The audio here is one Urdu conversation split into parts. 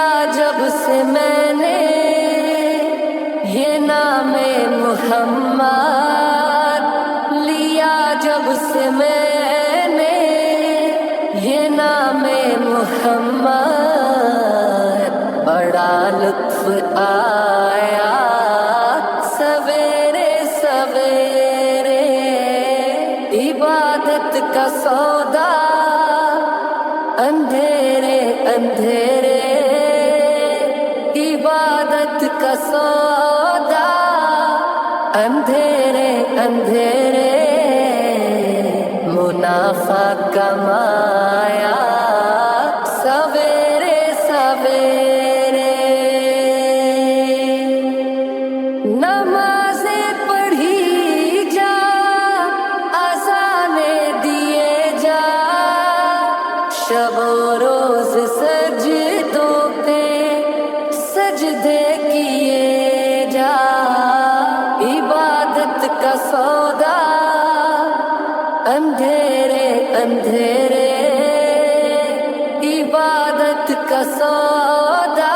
لیا جب سے میں نے یہ نام محمد، لیا جب سے میں نے یہ نام محمد، بڑا لطف آیا سویرے سویرے، عبادت کا سودا اندھیرے اندھیرے، عبادت کا سودا اندھیرے اندھیرے، منافع کمایا سویرے سویرے، نمازیں پڑھی جا، اذانیں دیے جا، شب و روز سجدوں پہ سجدے کیے جا، عبادت کا سودا اندھیرے اندھیرے، عبادت کا سودا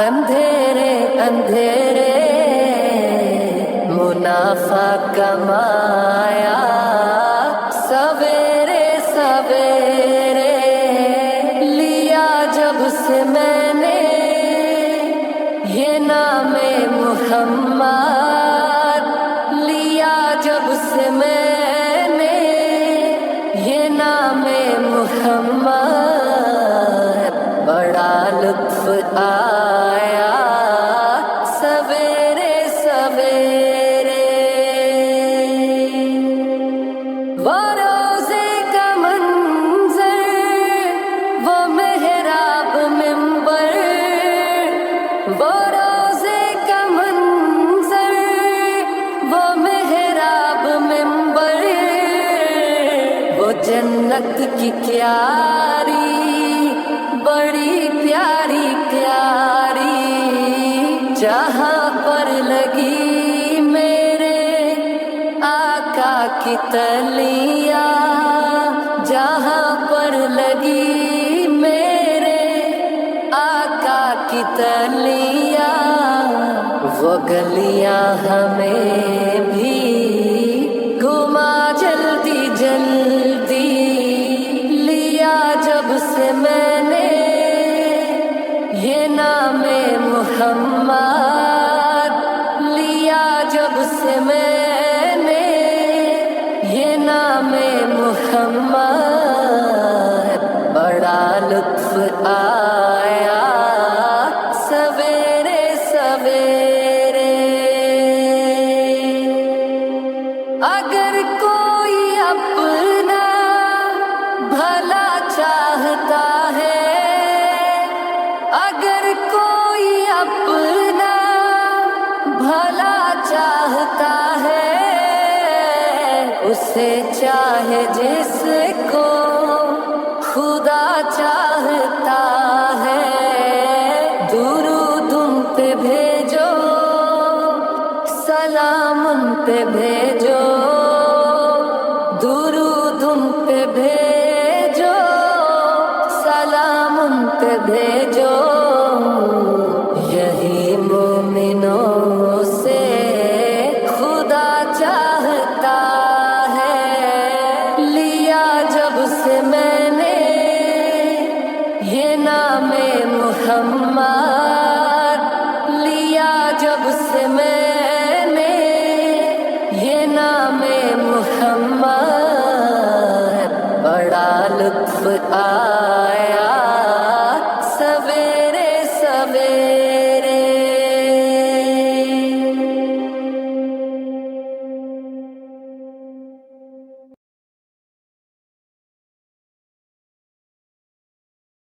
اندھیرے اندھیرے، منافع کمایا سویرے سویرے، لیا جب سے میں نے یہ نام محمد، لیا جب سے میں نے یہ نام محمد، بڑا لطف آیا سویرے سویرے، وہ روزے کا منظر، وہ محراب منبر، وہ روزے کا منظر، وہ محراب منبر، وہ جنت کی کیاری بڑی پیاری پیاری، جہاں پر لگی میرے آقا کی تلیاں، جہاں پر لگی میرے آقا کی تلیاں، وہ گلیاں ہمیں بھی گھما جلدی جلدی، لیا جب سے میں نے یہ نام محمد، لیا جب سے میں نے یہ نام محمد، بڑا لطف آیا سویرے سویرے، اگر کوئی اپنا بھلا چاہتا ہے، اگر کوئی اپنا بھلا چاہتا ہے، اسے چاہے جس کو خدا چاہتا ہے، درود ان پہ بھیجو، سلام ان پہ بھیجو، درود ان پہ بھیجو، سلام ان پہ بھیجو، یہی مومنوں سے خدا چاہتا ہے، لیا جب سے میں نے یہ نام محمد،